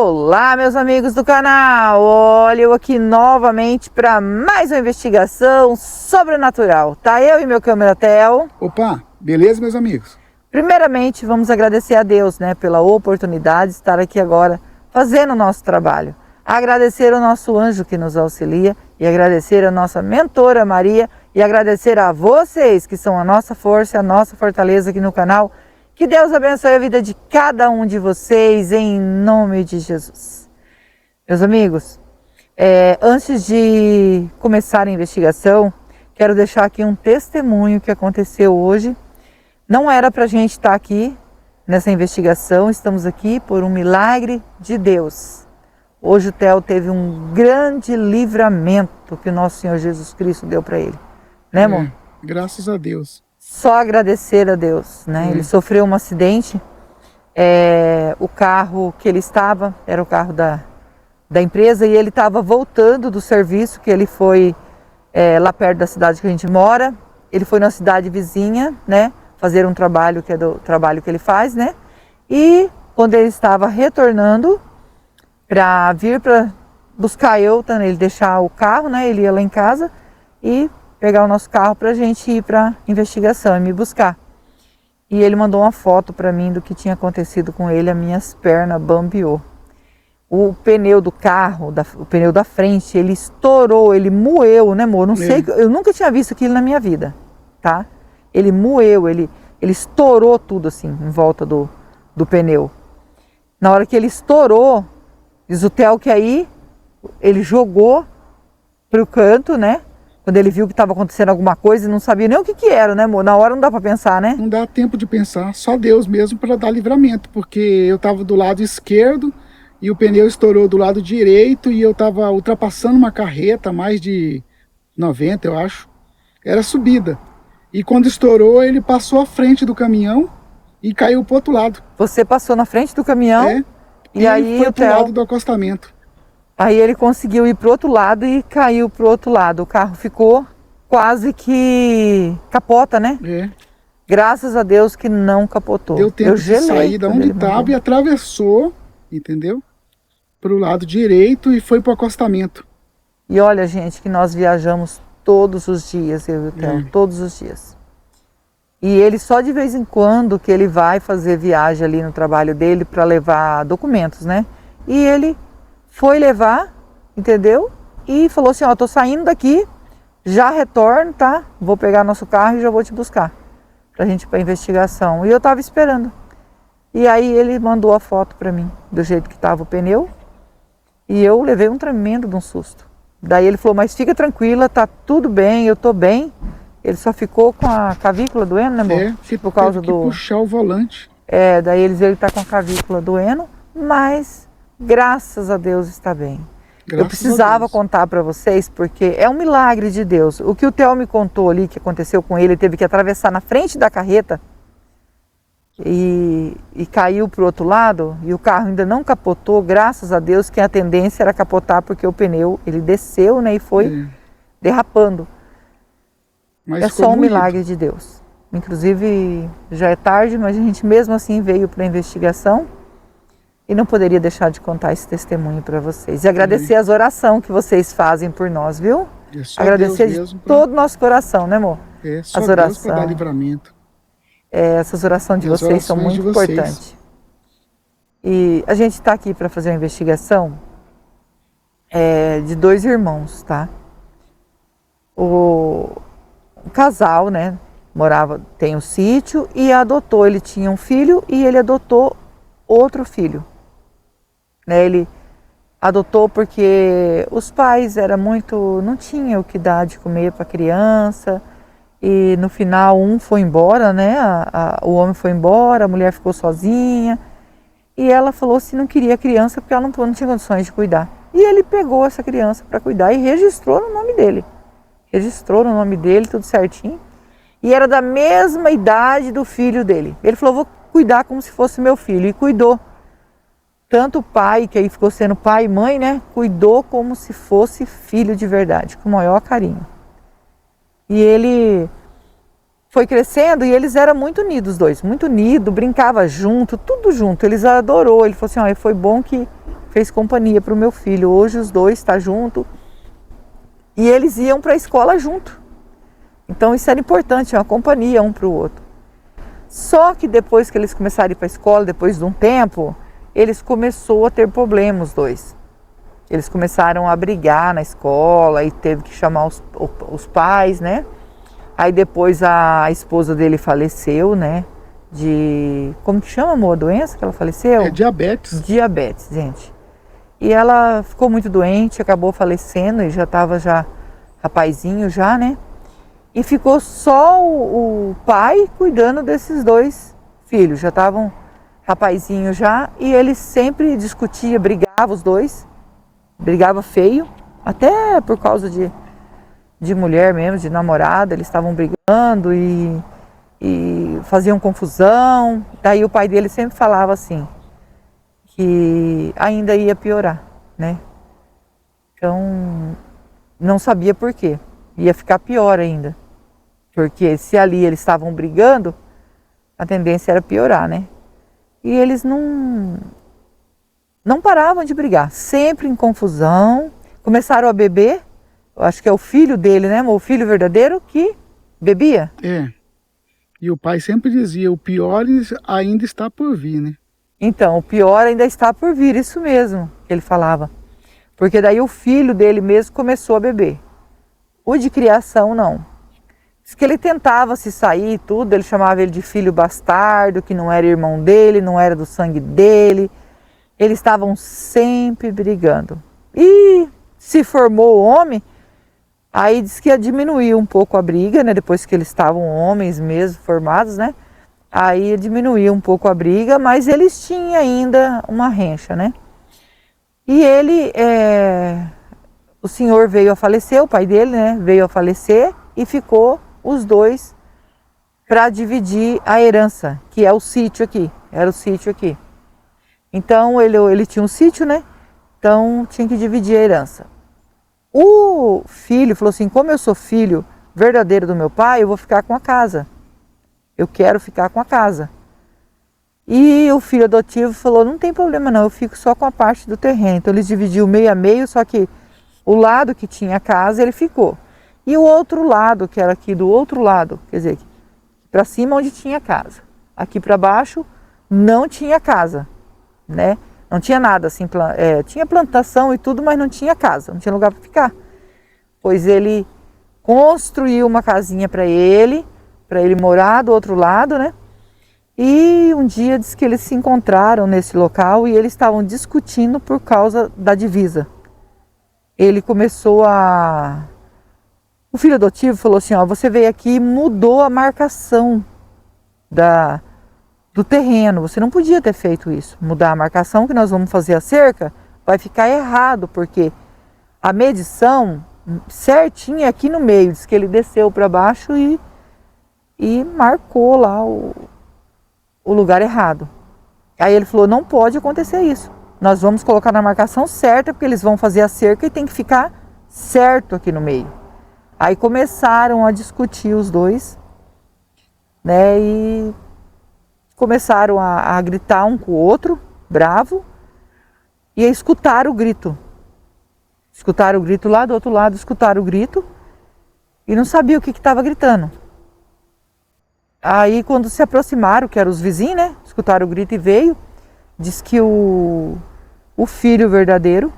Olá, meus amigos do canal! Olha, eu aqui novamente para mais uma investigação sobrenatural. Tá eu e meu câmera Theo. Opa, beleza, meus amigos? Primeiramente, vamos agradecer a Deus, né, pela oportunidade de estar aqui agora fazendo o nosso trabalho. Agradecer ao nosso anjo que nos auxilia e agradecer a nossa mentora Maria e agradecer a vocês que são a nossa força, a nossa fortaleza aqui no canal. Que Deus abençoe a vida de cada um de vocês, em nome de Jesus. Meus amigos, antes de começar a investigação, quero deixar aqui um testemunho que aconteceu hoje. Não era para a gente estar aqui nessa investigação, estamos aqui por um milagre de Deus. Hoje o Theo teve um grande livramento que o nosso Senhor Jesus Cristo deu para ele. Né, amor? Graças a Deus. Só agradecer a Deus, né? Ele sofreu um acidente, o carro que ele estava, era o carro da empresa, e ele estava voltando do serviço, que ele foi lá perto da cidade que a gente mora. Ele foi na cidade vizinha, né? Fazer um trabalho que é do trabalho que ele faz, né? E quando ele estava retornando para vir para buscar ele deixar o carro, né? Ele ia lá em casa e pegar o nosso carro para a gente ir para investigação e me buscar. E ele mandou uma foto para mim do que tinha acontecido com ele, as minhas pernas bambeou. O pneu do carro, o pneu da frente, ele estourou, ele moeu, né, amor? Não sei, eu nunca tinha visto aquilo na minha vida, tá? Ele moeu, ele estourou tudo assim, em volta do pneu. Na hora que ele estourou, diz o Theo que aí ele jogou para o canto, né? Quando ele viu que estava acontecendo alguma coisa e não sabia nem o que era, né, amor? Na hora não dá para pensar, né? Não dá tempo de pensar, só Deus mesmo para dar livramento, porque eu estava do lado esquerdo e o pneu estourou do lado direito e eu estava ultrapassando uma carreta, mais de 90, eu acho. Era subida. E quando estourou, ele passou à frente do caminhão e caiu pro outro lado. Você passou na frente do caminhão? E aí foi pro lado do acostamento. Aí ele conseguiu ir pro outro lado e caiu pro outro lado. O carro ficou quase que capota, né? Graças a Deus que não capotou. Deu tempo de sair da onde estava e atravessou, entendeu? Pro lado direito e foi pro acostamento. E olha, gente, que nós viajamos todos os dias, eu e o Theo, todos os dias. E ele só de vez em quando que ele vai fazer viagem ali no trabalho dele para levar documentos, né? E ele foi levar, entendeu? E falou assim, ó, tô saindo daqui, já retorno, tá? Vou pegar nosso carro e já vou te buscar pra gente ir pra investigação. E eu tava esperando. E aí ele mandou a foto pra mim, do jeito que tava o pneu. E eu levei um tremendo de um susto. Daí ele falou, mas fica tranquila, tá tudo bem, eu tô bem. Ele só ficou com a cavícula doendo, né, amor? Por causa do... puxar o volante. Daí ele tá com a cavícula doendo, mas graças a Deus está bem. Eu precisava contar para vocês porque é um milagre de Deus. O que o Theo me contou ali que aconteceu com ele, teve que atravessar na frente da carreta e caiu para o outro lado e o carro ainda não capotou, graças a Deus, que a tendência era capotar porque o pneu, ele desceu, né, e foi derrapando. Mas é só um milagre de Deus. Inclusive já é tarde, mas a gente mesmo assim veio para a investigação. E não poderia deixar de contar esse testemunho para vocês. E agradecer as orações que vocês fazem por nós, viu? Agradecer de todo o nosso coração, né, amor? Só Deus para dar livramento. Essas orações de vocês são muito importantes. E a gente está aqui para fazer uma investigação de dois irmãos, tá? O casal, né, tem um sítio e adotou. Ele tinha um filho e ele adotou outro filho. Ele adotou porque os pais não tinham o que dar de comer para a criança e no final um foi embora, né? O homem foi embora, a mulher ficou sozinha e ela falou se não queria a criança porque ela não tinha condições de cuidar. E ele pegou essa criança para cuidar e registrou no nome dele. Registrou no nome dele, tudo certinho. E era da mesma idade do filho dele. Ele falou, vou cuidar como se fosse meu filho. E cuidou. Tanto o pai, que aí ficou sendo pai e mãe, né? Cuidou como se fosse filho de verdade, com o maior carinho. E ele foi crescendo e eles eram muito unidos, os dois. Muito unidos, brincava junto, tudo junto. Eles adorou. Ele falou assim, foi bom que fez companhia para o meu filho. Hoje os dois estão juntos e eles iam para a escola junto. Então isso era importante, uma companhia um para o outro. Só que depois que eles começaram a ir para a escola, depois de um tempo, eles começaram a ter problemas, os dois. Eles começaram a brigar na escola e teve que chamar os pais, né? Aí depois a esposa dele faleceu, né? Como que chama, amor, a doença que ela faleceu? É diabetes. Diabetes, gente. E ela ficou muito doente, acabou falecendo e já estava rapazinho já, né? E ficou só o pai cuidando desses dois filhos. Já estavam rapazinho já e eles sempre discutiam, brigavam os dois. Brigava feio, até por causa de mulher mesmo, de namorada, eles estavam brigando e faziam confusão. Daí o pai dele sempre falava assim, que ainda ia piorar, né? Então, não sabia por quê, ia ficar pior ainda. Porque se ali eles estavam brigando, a tendência era piorar, né? E eles não paravam de brigar, sempre em confusão. Começaram a beber, eu acho que é o filho dele, né? O filho verdadeiro que bebia. É. E o pai sempre dizia, o pior ainda está por vir, né? Então, o pior ainda está por vir, isso mesmo que ele falava. Porque daí o filho dele mesmo começou a beber. O de criação, não. Diz que ele tentava se sair e tudo, ele chamava ele de filho bastardo, que não era irmão dele, não era do sangue dele. Eles estavam sempre brigando. E se formou o homem, aí diz que ia diminuir um pouco a briga, né? Depois que eles estavam homens mesmo, formados, né? Aí ia diminuir um pouco a briga, mas eles tinham ainda uma rencha, né? E ele, o senhor veio a falecer, o pai dele, né? Veio a falecer e ficou os dois para dividir a herança, que é o sítio aqui, era o sítio aqui. Então ele tinha um sítio, né? Então tinha que dividir a herança. O filho falou assim, como eu sou filho verdadeiro do meu pai, eu vou ficar com a casa. Eu quero ficar com a casa. E o filho adotivo falou, não tem problema não, eu fico só com a parte do terreno. Então eles dividiram meio a meio, só que o lado que tinha a casa ele ficou. E o outro lado, que era aqui do outro lado, quer dizer, para cima onde tinha casa. Aqui para baixo não tinha casa, né? Não tinha nada assim, tinha plantação e tudo, mas não tinha casa, não tinha lugar para ficar. Pois ele construiu uma casinha para ele morar do outro lado, né? E um dia diz que eles se encontraram nesse local e eles estavam discutindo por causa da divisa. Ele começou O filho adotivo falou assim, ó, você veio aqui e mudou a marcação do terreno. Você não podia ter feito isso. Mudar a marcação que nós vamos fazer a cerca vai ficar errado, porque a medição certinha é aqui no meio. Diz que ele desceu para baixo e marcou lá o lugar errado. Aí ele falou, não pode acontecer isso. Nós vamos colocar na marcação certa, porque eles vão fazer a cerca e tem que ficar certo aqui no meio. Aí começaram a discutir os dois, né? E começaram a gritar um com o outro, bravo, e a escutar o grito. Escutaram o grito lá do outro lado, escutaram o grito e não sabia o que estava gritando. Aí quando se aproximaram, que eram os vizinhos, né? Escutaram o grito e veio. Diz que o filho verdadeiro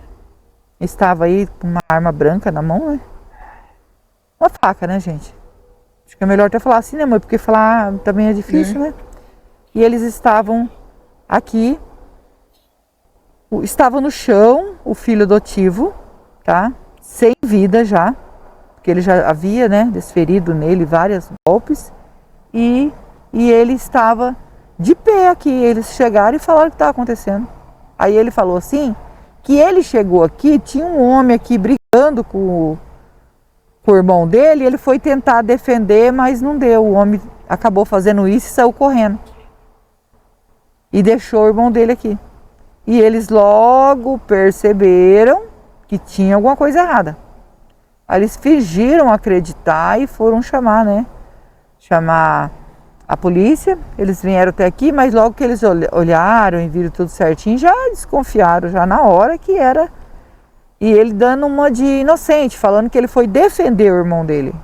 estava aí com uma arma branca na mão, né? Uma faca, né, gente? Acho que é melhor até falar assim, né, mãe? Porque falar também é difícil, né? E eles estavam aqui, estava no chão, o filho adotivo, tá? Sem vida já, porque ele já havia, né, desferido nele vários golpes. E ele estava de pé aqui. Eles chegaram e falaram o que estava acontecendo. Aí ele falou assim, que ele chegou aqui, tinha um homem aqui brigando com o irmão dele, ele foi tentar defender, mas não deu. O homem acabou fazendo isso e saiu correndo. E deixou o irmão dele aqui. E eles logo perceberam que tinha alguma coisa errada. Aí eles fingiram acreditar e foram chamar, né? Chamar a polícia, eles vieram até aqui, mas logo que eles olharam e viram tudo certinho, já desconfiaram já na hora que era. E ele dando uma de inocente, falando que ele foi defender o irmão dele.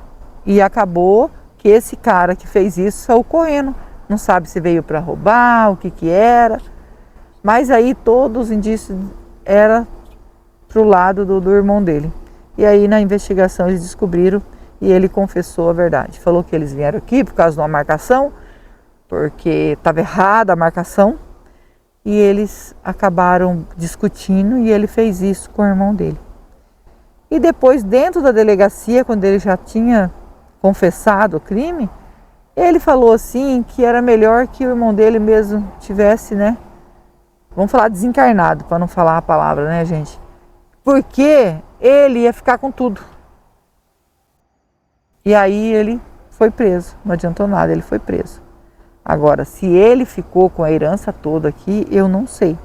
E acabou que esse cara que fez isso saiu correndo. Não sabe se veio para roubar, o que era. Mas aí todos os indícios eram pro lado do irmão dele. E aí na investigação eles descobriram e ele confessou a verdade. Falou que eles vieram aqui por causa de uma marcação, porque estava errada a marcação. E eles acabaram discutindo e ele fez isso com o irmão dele. E depois, dentro da delegacia, quando ele já tinha confessado o crime, ele falou assim que era melhor que o irmão dele mesmo tivesse, né? Vamos falar desencarnado, para não falar a palavra, né, gente? Porque ele ia ficar com tudo. E aí ele foi preso, não adiantou nada, ele foi preso. Agora, se ele ficou com a herança toda aqui, eu não sei.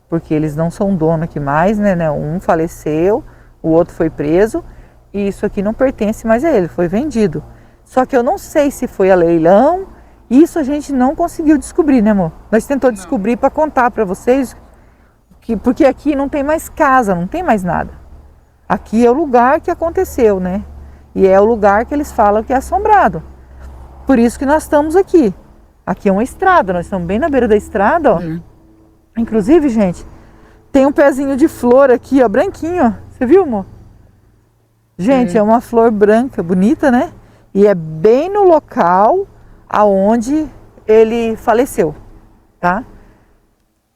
Porque eles não são dono aqui mais, né? Um faleceu, o outro foi preso. E isso aqui não pertence mais a ele, foi vendido. Só que eu não sei se foi a leilão. Isso a gente não conseguiu descobrir, né, amor? Nós tentamos descobrir para contar para vocês. Porque aqui não tem mais casa, não tem mais nada. Aqui é o lugar que aconteceu, né? E é o lugar que eles falam que é assombrado. Por isso que nós estamos aqui. Aqui é uma estrada, nós estamos bem na beira da estrada, ó. Inclusive, gente, tem um pezinho de flor aqui, ó, branquinho, ó. Você viu, amor? Gente, é uma flor branca, bonita, né? E é bem no local aonde ele faleceu, tá?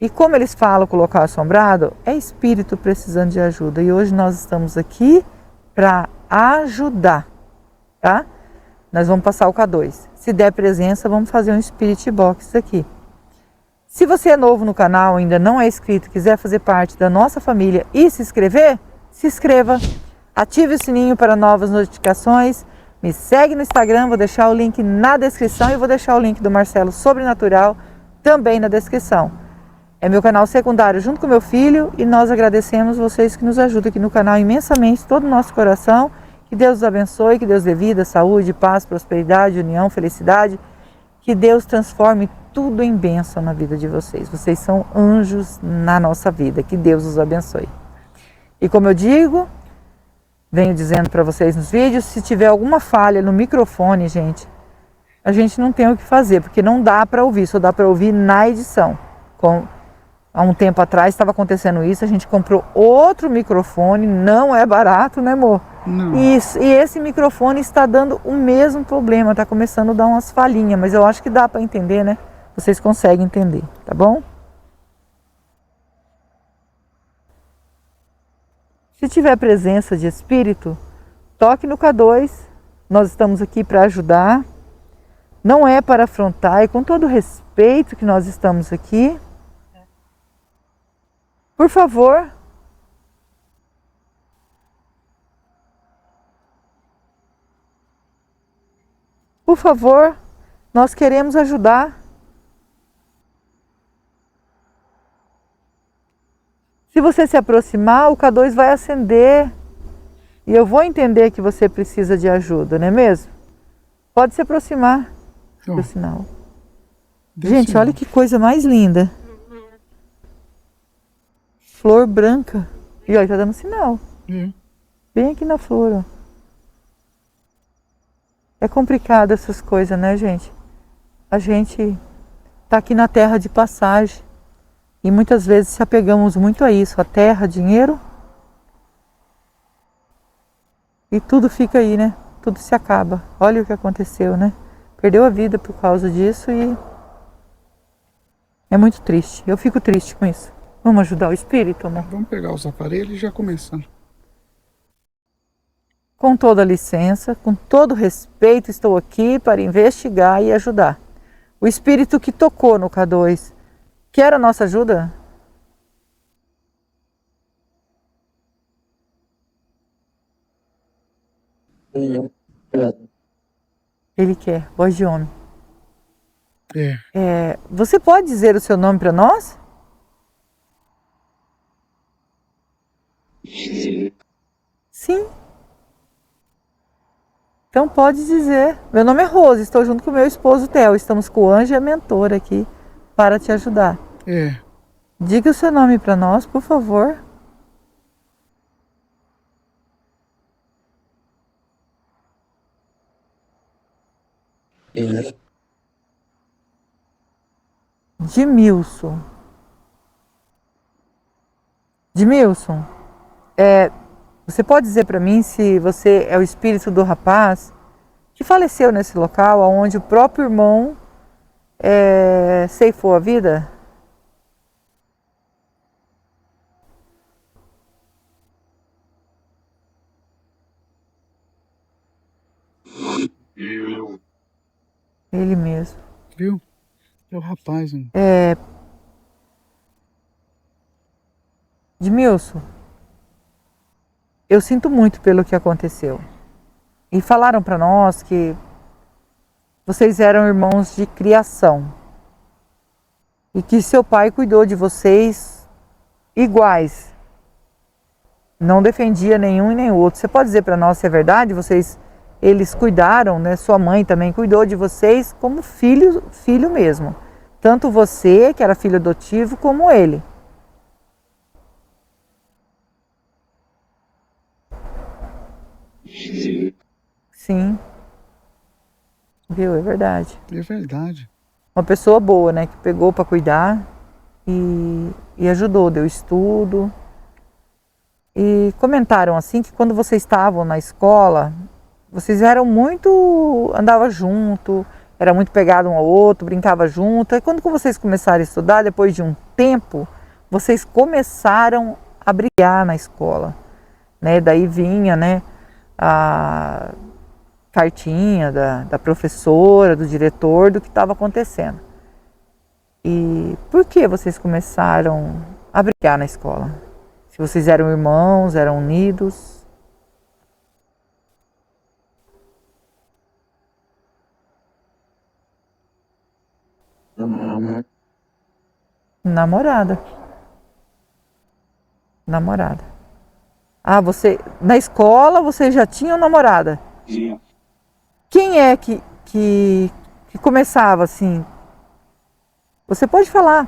E como eles falam com o local assombrado, é espírito precisando de ajuda. E hoje nós estamos aqui para ajudar, tá? Nós vamos passar o K2. Se der presença, vamos fazer um Spirit Box aqui. Se você é novo no canal, ainda não é inscrito, quiser fazer parte da nossa família e se inscrever, se inscreva. Ative o sininho para novas notificações. Me segue no Instagram, vou deixar o link na descrição e vou deixar o link do Marcelo Sobrenatural também na descrição. É meu canal secundário junto com meu filho e nós agradecemos vocês que nos ajudam aqui no canal imensamente, todo o nosso coração. Que Deus os abençoe, que Deus dê vida, saúde, paz, prosperidade, união, felicidade. Que Deus transforme tudo em bênção na vida de vocês. Vocês são anjos na nossa vida. Que Deus os abençoe. E como eu digo, venho dizendo para vocês nos vídeos, se tiver alguma falha no microfone, gente, a gente não tem o que fazer, porque não dá para ouvir, só dá para ouvir na edição. Há um tempo atrás estava acontecendo isso, a gente comprou outro microfone, não é barato, né, amor? Não. E esse microfone está dando o mesmo problema, está começando a dar umas falhinhas, mas eu acho que dá para entender, né? Vocês conseguem entender, tá bom? Se tiver presença de espírito, toque no K2, nós estamos aqui para ajudar, não é para afrontar, é com todo o respeito que nós estamos aqui. Por favor, nós queremos ajudar. Se você se aproximar, o K2 vai acender e eu vou entender que você precisa de ajuda, não é mesmo? Pode se aproximar do sinal. Gente, olha que coisa mais linda. Flor branca. E olha, tá dando sinal. Bem aqui na flor, ó. É complicado essas coisas, né, gente? A gente tá aqui na terra de passagem. E muitas vezes se apegamos muito a isso. A terra, dinheiro. E tudo fica aí, né? Tudo se acaba. Olha o que aconteceu, né? Perdeu a vida por causa disso e... é muito triste. Eu fico triste com isso. Vamos ajudar o espírito, amor? Vamos pegar os aparelhos e já começar. Com toda a licença, com todo respeito, estou aqui para investigar e ajudar. O espírito que tocou no K2, quer a nossa ajuda? Ele quer, voz de homem. Você pode dizer o seu nome para nós? Sim. Então pode dizer. Meu nome é Rose, estou junto com meu esposo Theo. Estamos com o anjo e a mentora aqui para te ajudar. É. Diga o seu nome para nós, por favor. Dimilson. Dimilson, você pode dizer para mim se você é o espírito do rapaz que faleceu nesse local, onde o próprio irmão ceifou a vida? Ele mesmo. Viu? É o rapaz, hein? Edmilson, eu sinto muito pelo que aconteceu. E falaram para nós que vocês eram irmãos de criação. E que seu pai cuidou de vocês iguais. Não defendia nenhum e nem o outro. Você pode dizer para nós se é verdade? Eles cuidaram, né? Sua mãe também cuidou de vocês como filho mesmo. Tanto você, que era filho adotivo, como ele. Sim. Viu? É verdade. É verdade. Uma pessoa boa, né? Que pegou para cuidar e ajudou, deu estudo. E comentaram assim que quando vocês estavam na escola, vocês eram muito, andava junto, era muito pegado um ao outro, brincava junto. E quando vocês começaram a estudar, depois de um tempo, vocês começaram a brigar na escola, né? Daí vinha, né, a cartinha da professora, do diretor, do que estava acontecendo. E por que vocês começaram a brigar na escola? Se vocês eram irmãos, eram unidos? Namorada. Namorada. Ah, na escola você já tinha namorada? Sim. Quem é que começava assim? Você pode falar.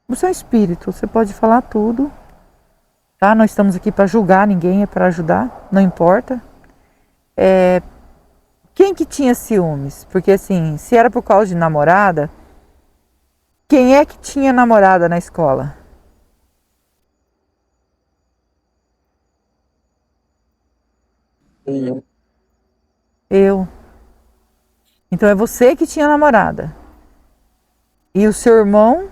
Você é um espírito, você pode falar tudo. Tá? Nós estamos aqui para julgar ninguém, é para ajudar, não importa. Quem que tinha ciúmes? Porque assim, se era por causa de namorada, quem é que tinha namorada na escola? Eu. Então é você que tinha namorada. E o seu irmão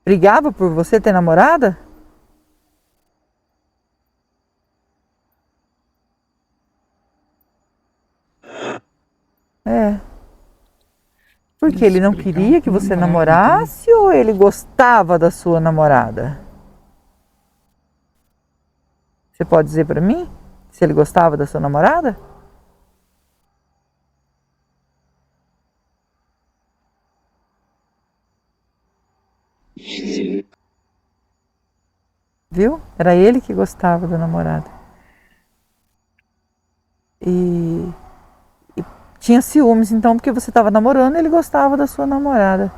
brigava por você ter namorada? É. Porque ele não queria que você namorasse ou ele gostava da sua namorada? Você pode dizer para mim se ele gostava da sua namorada? Viu? Era ele que gostava da namorada. E tinha ciúmes, então, porque você estava namorando, ele gostava da sua namorada.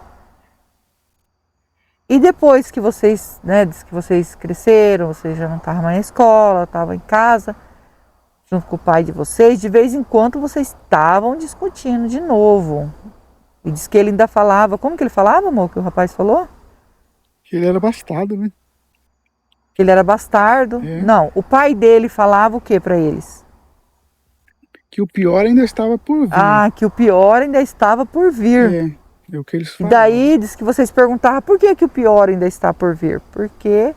E depois que vocês, né, diz que vocês cresceram, vocês já não estavam mais na escola, estavam em casa, junto com o pai de vocês, de vez em quando vocês estavam discutindo de novo. E diz que ele ainda falava, como que ele falava, amor, que o rapaz falou? Que ele era bastardo, né? Que ele era bastardo. É. Não, o pai dele falava o que para eles? Que o pior ainda estava por vir. Ah, que o pior ainda estava por vir. É o que eles E falavam. daí diz que vocês perguntavam por que o pior ainda está por vir? Porque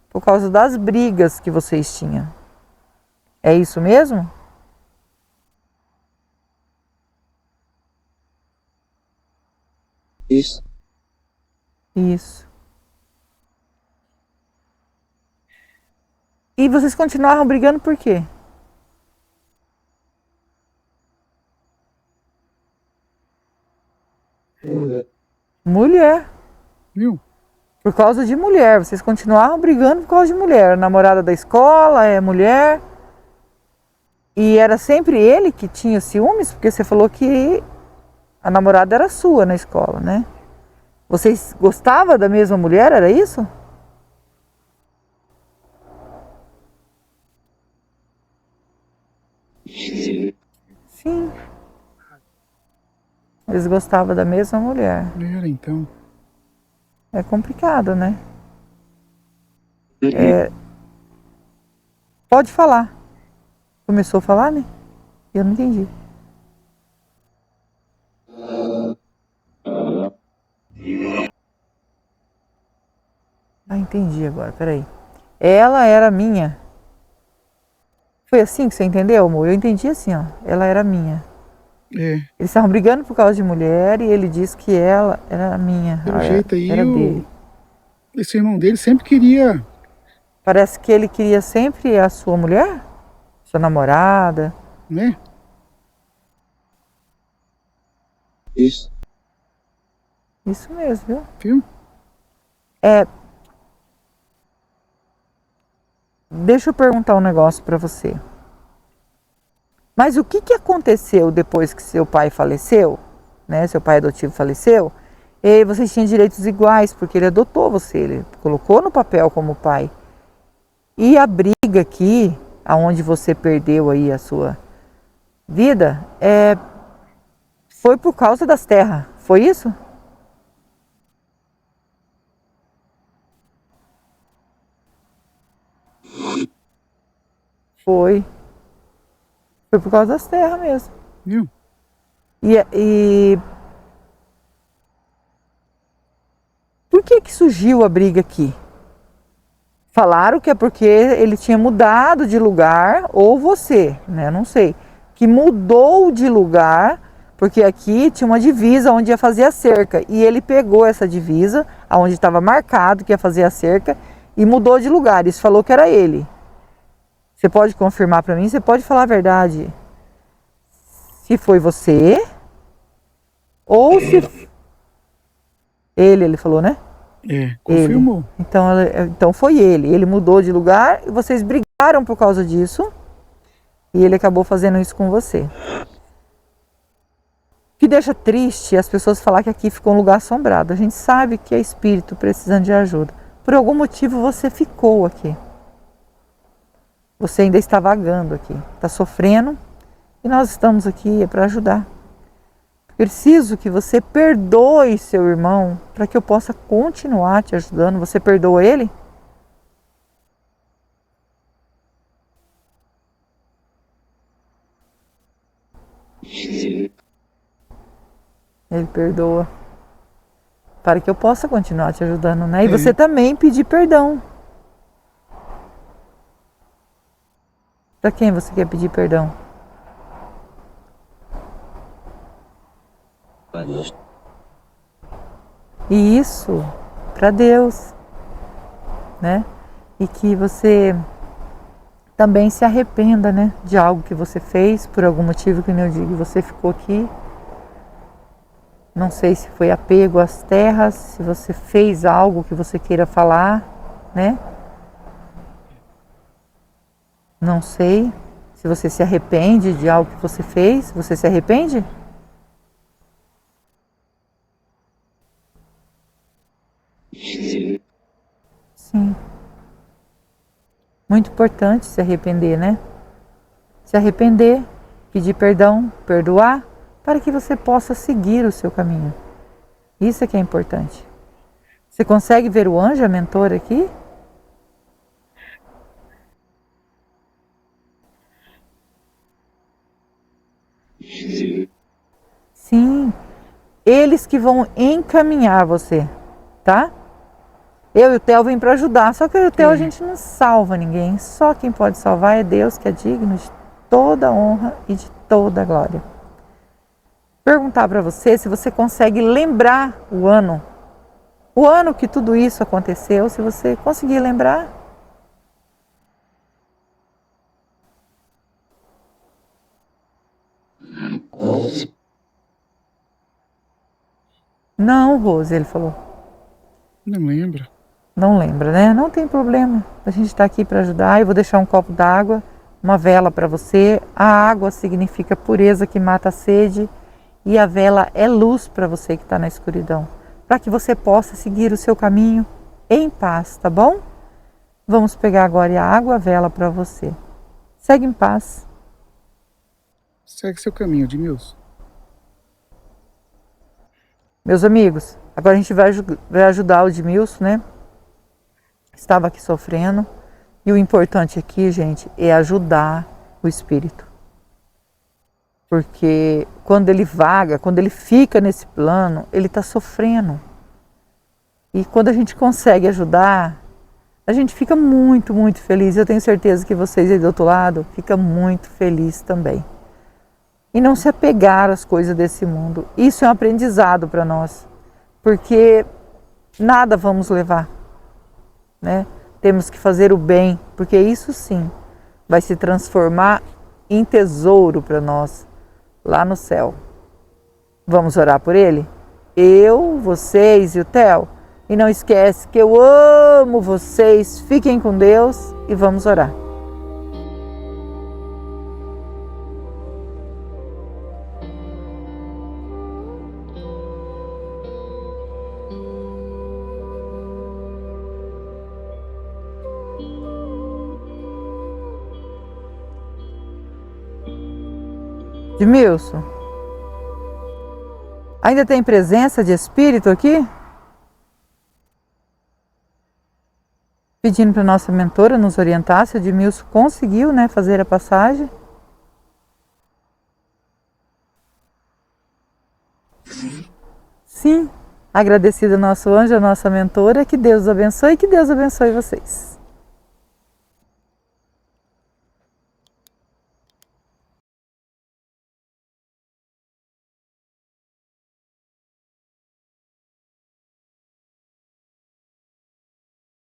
por causa das brigas que vocês tinham. É isso mesmo? Isso. Isso. E vocês continuaram brigando por quê? Mulher. Viu? Por causa de mulher. Vocês continuaram brigando por causa de mulher. A namorada da escola é mulher. E era sempre ele que tinha ciúmes? Porque você falou que a namorada era sua na escola, né? Vocês gostavam da mesma mulher, era isso? Sim, eles gostavam da mesma mulher. Era então. É complicado, né? Pode falar. Começou a falar, né? Eu não entendi. Ah, entendi agora, peraí. Ela era minha. Foi assim que você entendeu, amor? Eu entendi assim, ó. Ela era minha. É, Eles estavam brigando por causa de mulher e ele disse que ela era minha. pelo jeito aí, Era dele. esse irmão dele sempre queria, Parece que ele queria sempre a sua mulher? Sua namorada? né? Isso. Isso mesmo, viu? Viu? É. Deixa eu perguntar um negócio pra você. Mas o que aconteceu depois que seu pai faleceu, né? Seu pai adotivo faleceu, e vocês tinham direitos iguais, porque ele adotou você, ele colocou no papel como pai. E a briga aqui, aonde você perdeu aí a sua vida, foi por causa das terras, foi isso? Foi. Foi por causa das terras mesmo. Viu? E por que surgiu a briga aqui? Falaram que é porque ele tinha mudado de lugar, ou você, né? Não sei. Que mudou de lugar, porque aqui tinha uma divisa onde ia fazer a cerca. E ele pegou essa divisa, onde estava marcado que ia fazer a cerca, e mudou de lugar. Isso falou que era ele. Você pode confirmar para mim? Você pode falar a verdade? Se foi você, ou se... Ele falou, né? É, confirmou. Ele. Então foi ele. Ele mudou de lugar e vocês brigaram por causa disso. E ele acabou fazendo isso com você. O que deixa triste é as pessoas falar que aqui ficou um lugar assombrado. A gente sabe que é espírito precisando de ajuda. Por algum motivo você ficou aqui. Você ainda está vagando aqui. Está sofrendo. E nós estamos aqui para ajudar. Preciso que você perdoe seu irmão para que eu possa continuar te ajudando. Você perdoa ele? Ele perdoa. Para que eu possa continuar te ajudando, né? E você também pedir perdão. Para quem você quer pedir perdão? E isso para Deus, né? E que você também se arrependa, né? De algo que você fez, por algum motivo que eu digo, você ficou aqui. Não sei se foi apego às terras, se você fez algo que você queira falar, né? Não sei se você se arrepende de algo que você fez. Você se arrepende? Sim. Muito importante se arrepender, né? Se arrepender, pedir perdão, perdoar, para que você possa seguir o seu caminho. Isso é que é importante. Você consegue ver o anjo, a mentora aqui? Sim. Eles que vão encaminhar você, tá? Eu e o Theo vim para ajudar, só que eu e o Theo a gente não salva ninguém. Só quem pode salvar é Deus, que é digno de toda honra e de toda glória. Perguntar para você se você consegue lembrar o ano que tudo isso aconteceu, se você conseguir lembrar. Não, Rose, ele falou. Não lembro. Não lembra, né? Não tem problema. A gente está aqui para ajudar. Eu vou deixar um copo d'água uma vela para você. A água significa pureza que mata a sede e a vela é luz para você que está na escuridão, para que você possa seguir o seu caminho em paz, tá bom? Vamos pegar agora a água, a vela para você. Segue em paz. Segue seu caminho, Edmilson. Meus amigos, agora a gente vai ajudar o Edmilson, né? Estava aqui sofrendo. E o importante aqui, gente, é ajudar o espírito. Porque quando ele vaga, quando ele fica nesse plano, ele está sofrendo. E quando a gente consegue ajudar, a gente fica muito, muito feliz. Eu tenho certeza que vocês aí do outro lado ficam muito felizes também. E não se apegar às coisas desse mundo. Isso é um aprendizado para nós. Porque nada vamos levar, né? Temos que fazer o bem, porque isso sim vai se transformar em tesouro para nós lá no céu. Vamos orar por ele? Eu, vocês e o Theo. E não esquece que eu amo vocês. Fiquem com Deus e vamos orar. Edmilson, ainda tem presença de espírito aqui? Pedindo para nossa mentora nos orientar se o Edmilson conseguiu, né, fazer a passagem. Sim, agradecida ao nosso anjo, a nossa mentora, que Deus abençoe e que Deus abençoe vocês.